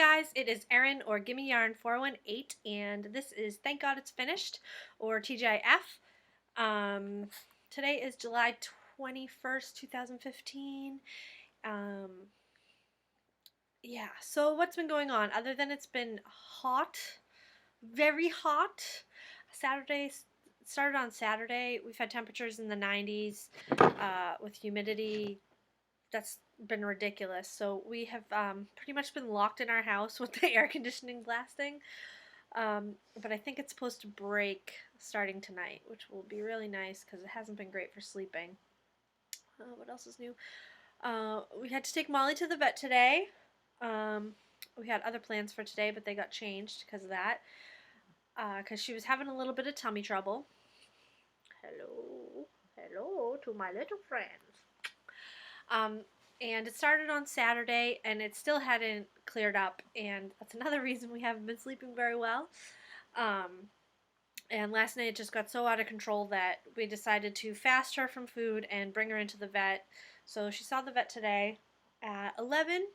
guys, it is Erin or Gimme Yarn 418, and this is Thank God It's Finished, or TGIF. Today is July 21st, 2015. Yeah, so what's been going on? Other than it's been hot, very hot. Saturday started on Saturday. We've had temperatures in the 90s with humidity. That's been ridiculous. So we have pretty much been locked in our house with the air conditioning blasting. But I think it's supposed to break starting tonight, which will be really nice because it hasn't been great for sleeping. What else is new? We had to take Molly to the vet today. We had other plans for today, but they got changed because of that. Because she was having a little bit of tummy trouble. Hello to my little friends. And it started on Saturday, and it still hadn't cleared up, and that's another reason we haven't been sleeping very well. And last night it just got so out of control that we decided to fast her from food and bring her into the vet. So she saw the vet today at 11,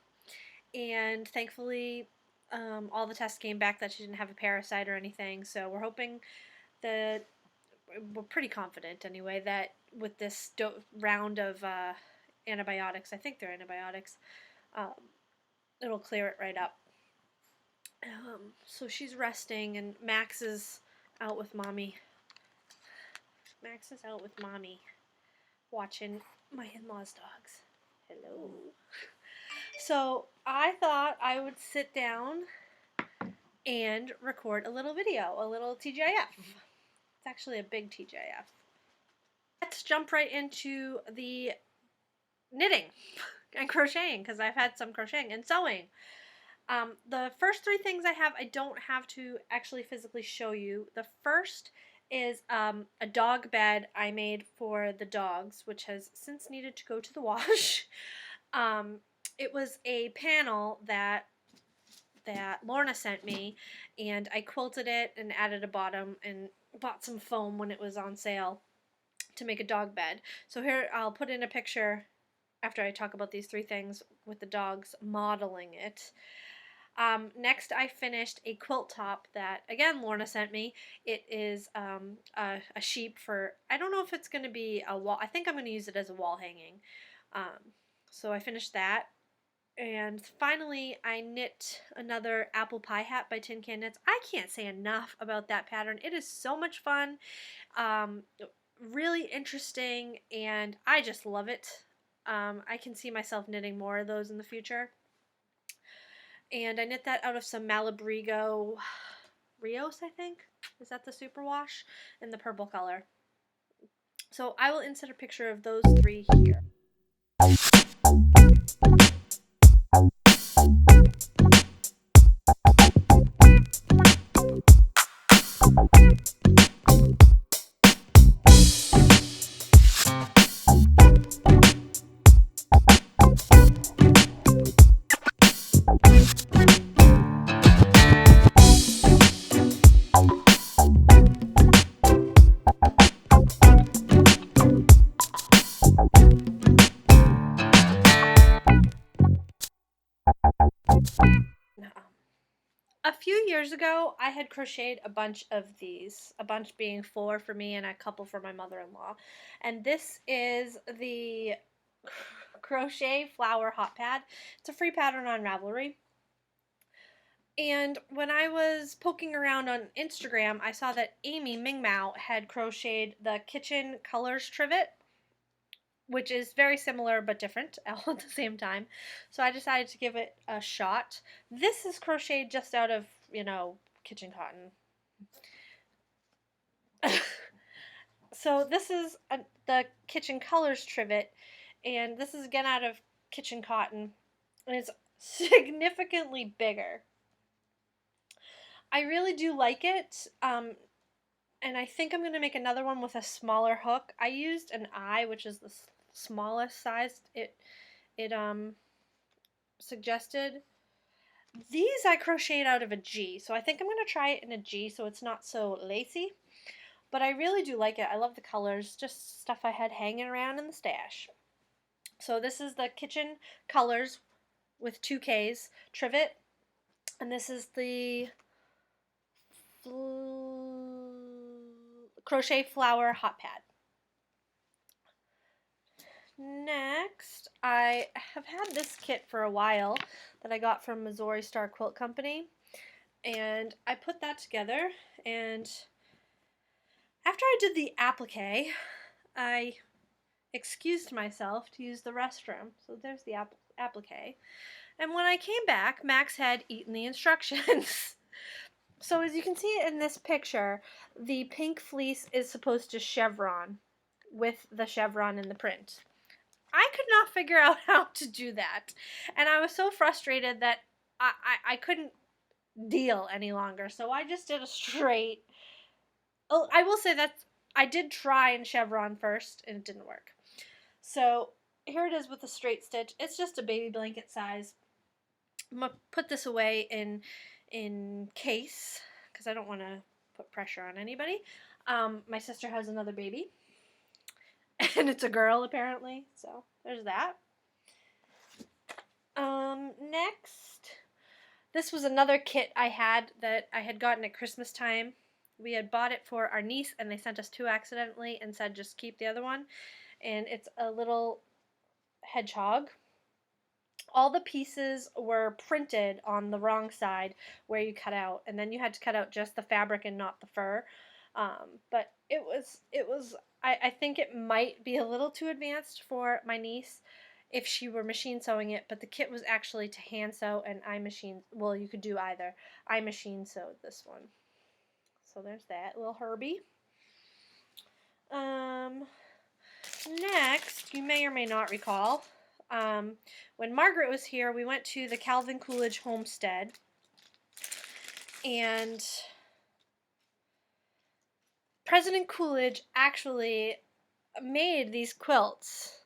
and thankfully all the tests came back that she didn't have a parasite or anything. So we're hoping that, we're pretty confident anyway, that with this round of antibiotics, I think they're antibiotics, it'll clear it right up. So she's resting, and Max is out with mommy. Max is out with mommy, watching my in-laws' dogs. Hello. So I thought I would sit down and record a little video, a little TGIF. It's actually a big TGIF. Let's jump right into the knitting and crocheting, because I've had some crocheting and sewing. The first three things I don't have to actually physically show you. The first is a dog bed I made for the dogs, which has since needed to go to the wash. It was a panel that Lorna sent me, and I quilted it and added a bottom and bought some foam when it was on sale to make a dog bed. So here I'll put in a picture after I talk about these three things with the dogs modeling it. Next, I finished a quilt top that, again, Lorna sent me. It is a sheep for, I don't know if it's going to be a wall. I think I'm going to use it as a wall hanging. So I finished that. And finally, I knit another apple pie hat by Tin Can Knits. I can't say enough about that pattern. It is so much fun, really interesting, and I just love it. I can see myself knitting more of those in the future. And I knit that out of some Malabrigo Rios, I think. Is that the superwash? In the purple color. So I will insert a picture of those three here. A few years ago, I had crocheted a bunch of these, a bunch being 4 for me and a couple for my mother-in-law. And this is the Crochet Flower Hot Pad. It's a free pattern on Ravelry. And when I was poking around on Instagram, I saw that Amy Mingmao had crocheted the Kitchen Colors Trivet, which is very similar but different all at the same time. So I decided to give it a shot. This is crocheted just out of, kitchen cotton. So this is the Kitchen Colors Trivet, and this is again out of kitchen cotton, and it's significantly bigger. I really do like it, and I think I'm going to make another one with a smaller hook. I used an I, which is the smallest size it suggested. These I crocheted out of a G, so I think I'm going to try it in a G so it's not so lacy. But I really do like it. I love the colors, just stuff I had hanging around in the stash. So this is the Kitchen Colors with 2 Ks Trivet. And this is the Crochet Flower Hot Pad. Next, I have had this kit for a while that I got from Missouri Star Quilt Company, and I put that together, and after I did the applique, I excused myself to use the restroom. So there's the applique. And when I came back, Max had eaten the instructions. So as you can see in this picture, the pink fleece is supposed to chevron with the chevron in the print. I could not figure out how to do that. And I was so frustrated that I couldn't deal any longer. So I just did a straight. Oh, I will say that I did try and chevron first and it didn't work. So here it is with a straight stitch. It's just a baby blanket size. I'm going to put this away in case, because I don't want to put pressure on anybody. My sister has another baby. And it's a girl, apparently. So there's that. Next, this was another kit I had that I had gotten at Christmas time. We had bought it for our niece, and they sent us two accidentally and said just keep the other one. And it's a little hedgehog. All the pieces were printed on the wrong side where you cut out, and then you had to cut out just the fabric and not the fur. But it was I think it might be a little too advanced for my niece if she were machine sewing it, but the kit was actually to hand sew, and I machine, well, you could do either. I machine sewed this one. So there's that little Herbie. Next, you may or may not recall, when Margaret was here, we went to the Calvin Coolidge homestead, and President Coolidge actually made these quilts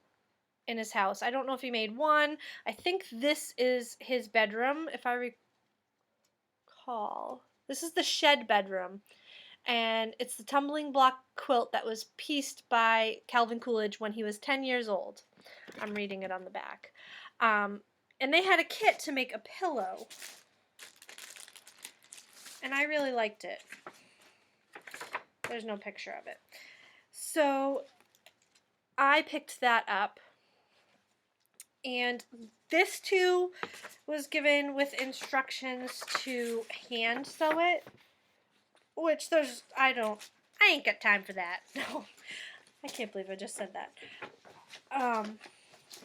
in his house. I don't know if he made one. I think this is his bedroom, if I recall. This is the shed bedroom, and it's the tumbling block quilt that was pieced by Calvin Coolidge when he was 10 years old. I'm reading it on the back. And they had a kit to make a pillow, and I really liked it. There's no picture of it. So I picked that up, and this too was given with instructions to hand sew it, which I ain't got time for that. No, I can't believe I just said that.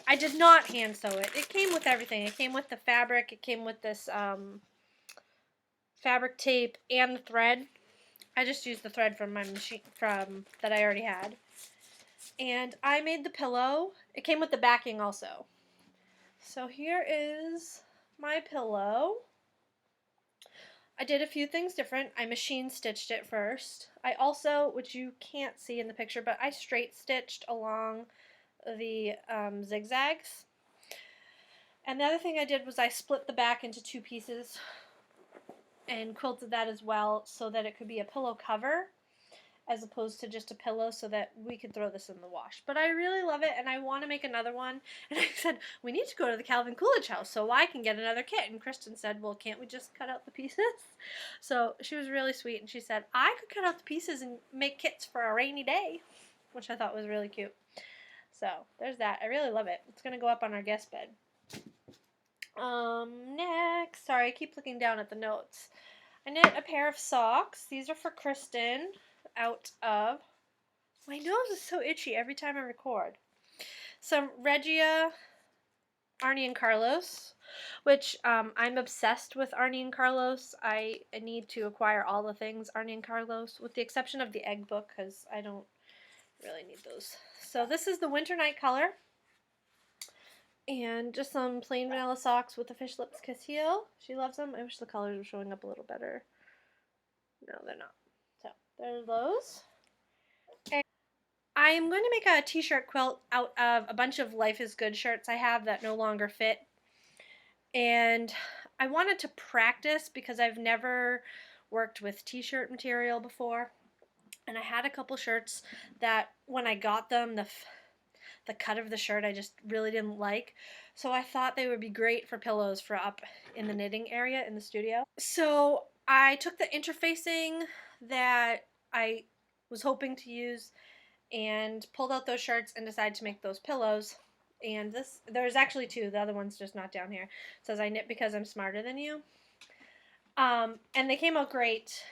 I did not hand sew it. It came with everything. It came with the fabric. It came with this fabric tape and the thread. I just used the thread from my machine that I already had. And I made the pillow. It came with the backing also. So here is my pillow. I did a few things different. I machine stitched it first. I also, which you can't see in the picture, but I straight stitched along the zigzags. And the other thing I did was I split the back into two pieces and quilted that as well so that it could be a pillow cover as opposed to just a pillow, so that we could throw this in the wash. But I really love it, and I want to make another one. And I said, we need to go to the Calvin Coolidge house so I can get another kit. And Kristen said, well, can't we just cut out the pieces? So she was really sweet, and she said, I could cut out the pieces and make kits for a rainy day, which I thought was really cute. So there's that. I really love it. It's going to go up on our guest bed. Next, sorry, I keep looking down at the notes. I knit a pair of socks. These are for Kristen out of, my nose is so itchy every time I record. Some Regia Arnie and Carlos, which I'm obsessed with Arnie and Carlos. I need to acquire all the things Arnie and Carlos, with the exception of the egg book, because I don't really need those. So this is the Winter Night color. And just some plain vanilla socks with the Fish Lips Kiss Heel. She loves them. I wish the colors were showing up a little better. No, they're not. So, there's those. And I'm going to make a t-shirt quilt out of a bunch of Life is Good shirts I have that no longer fit. And I wanted to practice because I've never worked with t-shirt material before. And I had a couple shirts that when I got them, the cut of the shirt I just really didn't like. So I thought they would be great for pillows for up in the knitting area in the studio. So I took the interfacing that I was hoping to use and pulled out those shirts and decided to make those pillows. And there's actually two. The other one's just not down here. It says I knit because I'm smarter than you. And they came out great.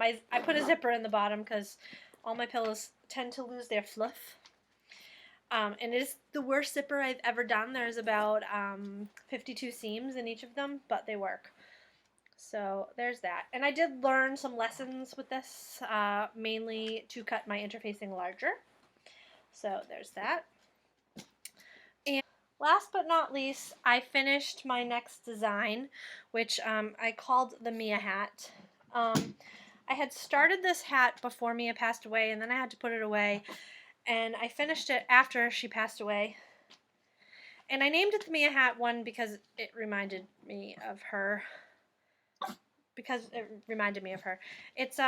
I put a zipper in the bottom because all my pillows tend to lose their fluff. And it is the worst zipper I've ever done. There's about 52 seams in each of them, but they work. So there's that. And I did learn some lessons with this, mainly to cut my interfacing larger. So there's that. And last but not least, I finished my next design, which I called the Mia hat. I had started this hat before Mia passed away, and then I had to put it away. And I finished it after she passed away. And I named it the Mia hat, one, because it reminded me of her. It's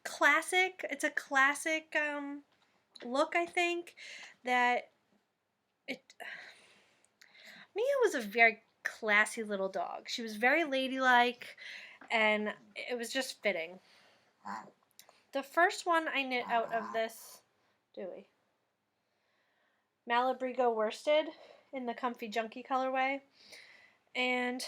classic. It's a classic look, I think, that Mia was a very classy little dog. She was very ladylike, and it was just fitting. The first one I knit out of this Malabrigo worsted in the Comfy Junkie colorway, and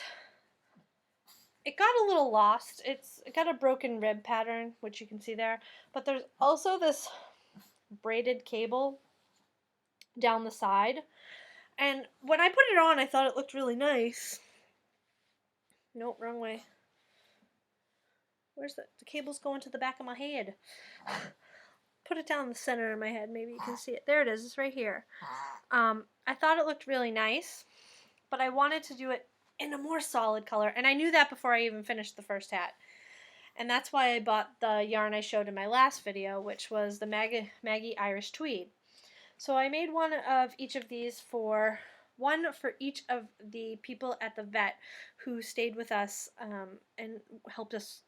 it got a little lost. It got a broken rib pattern, which you can see there, but there's also this braided cable down the side, and when I put it on, I thought it looked really nice. Nope, wrong way. Where's the cable's going to the back of my head? Put it down the center of my head, maybe you can see it. There it is, it's right here. I thought it looked really nice, but I wanted to do it in a more solid color, and I knew that before I even finished the first hat. And that's why I bought the yarn I showed in my last video, which was the Maggie Irish Tweed. So I made one of each of these one for each of the people at the vet who stayed with us and helped us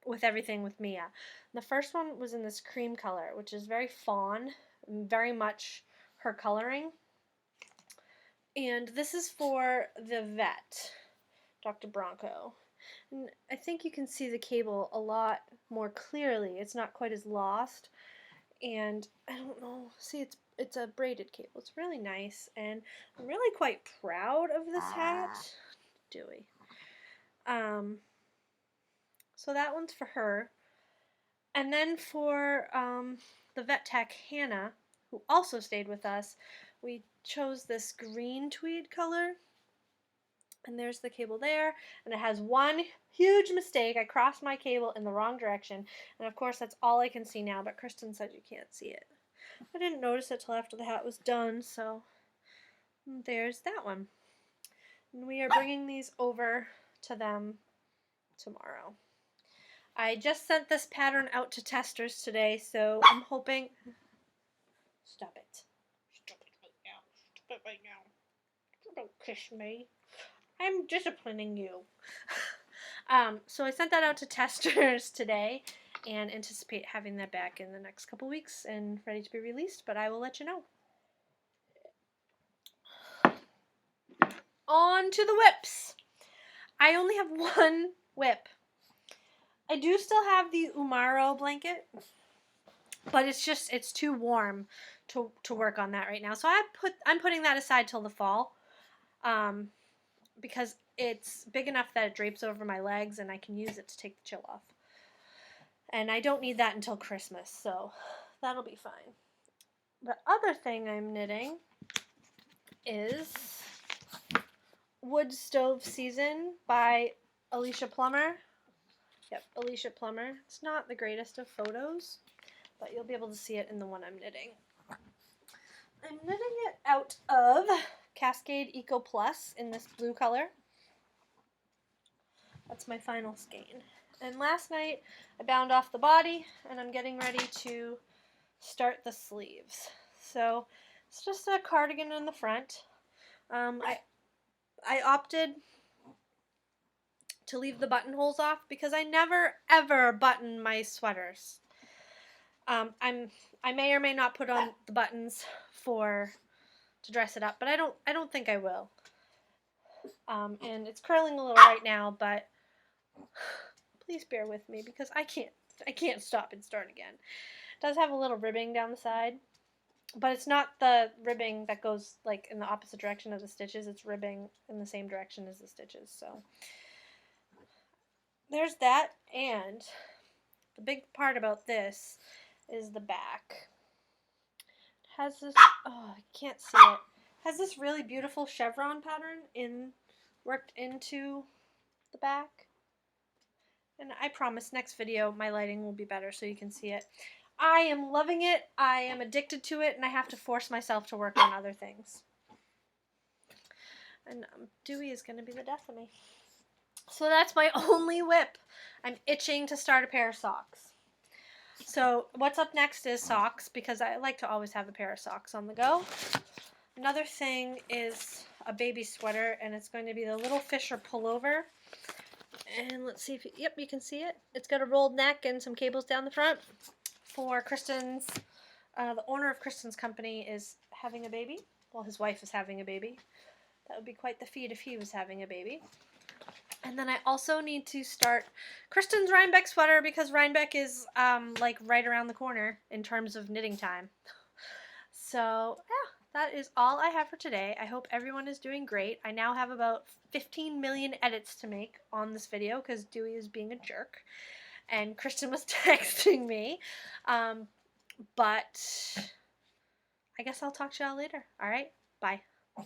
with everything with Mia. The first one was in this cream color, which is very fawn, very much her coloring. And this is for the vet, Dr. Bronco. And I think you can see the cable a lot more clearly. It's not quite as lost. And I don't know, see, it's a braided cable. It's really nice, and I'm really quite proud of this hat. Dewey. So that one's for her. And then for the vet tech Hannah, who also stayed with us, we chose this green tweed color. And there's the cable there, and it has one huge mistake. I crossed my cable in the wrong direction, and of course that's all I can see now, but Kristen said you can't see it. I didn't notice it till after the hat was done, so there's that one. And we are bringing these over to them tomorrow. I just sent this pattern out to testers today, so I'm hoping... Stop it. Stop it right now. Stop it right now. Don't kiss me. I'm disciplining you. So I sent that out to testers today and anticipate having that back in the next couple weeks and ready to be released, but I will let you know. On to the whips. I only have one whip. I do still have the Umaro blanket, but it's too warm to work on that right now. So I'm putting that aside till the fall. Because it's big enough that it drapes over my legs and I can use it to take the chill off. And I don't need that until Christmas, so that'll be fine. The other thing I'm knitting is Wood Stove Season by Alicia Plummer. Yep, Alicia Plummer. It's not the greatest of photos, but you'll be able to see it in the one I'm knitting. I'm knitting it out of Cascade Eco Plus in this blue color. That's my final skein. And last night I bound off the body and I'm getting ready to start the sleeves. So it's just a cardigan in the front. I opted to leave the buttonholes off because I never ever button my sweaters. I may or may not put on the buttons to dress it up, but I don't think I will. And it's curling a little right now, but please bear with me because I can't stop and start again. It does have a little ribbing down the side, but it's not the ribbing that goes like in the opposite direction of the stitches. It's ribbing in the same direction as the stitches. So there's that, and the big part about this is the back. It has this, oh, I can't see it. It has this really beautiful chevron pattern worked into the back. And I promise next video my lighting will be better so you can see it. I am loving it. I am addicted to it, and I have to force myself to work on other things. And Dewey is going to be the death of me. So that's my only whip. I'm itching to start a pair of socks. So what's up next is socks, because I like to always have a pair of socks on the go. Another thing is a baby sweater, and it's going to be the Little Fisher pullover. And let's see if, yep, you can see it. It's got a rolled neck and some cables down the front. For Kristen's, the owner of Kristen's company is having a baby. Well, his wife is having a baby. That would be quite the feat if he was having a baby. And then I also need to start Kristen's Rhinebeck sweater, because Rhinebeck is like right around the corner in terms of knitting time. So yeah, that is all I have for today. I hope everyone is doing great. I now have about 15 million edits to make on this video because Dewey is being a jerk. And Kristen was texting me. But I guess I'll talk to y'all later. All right, bye.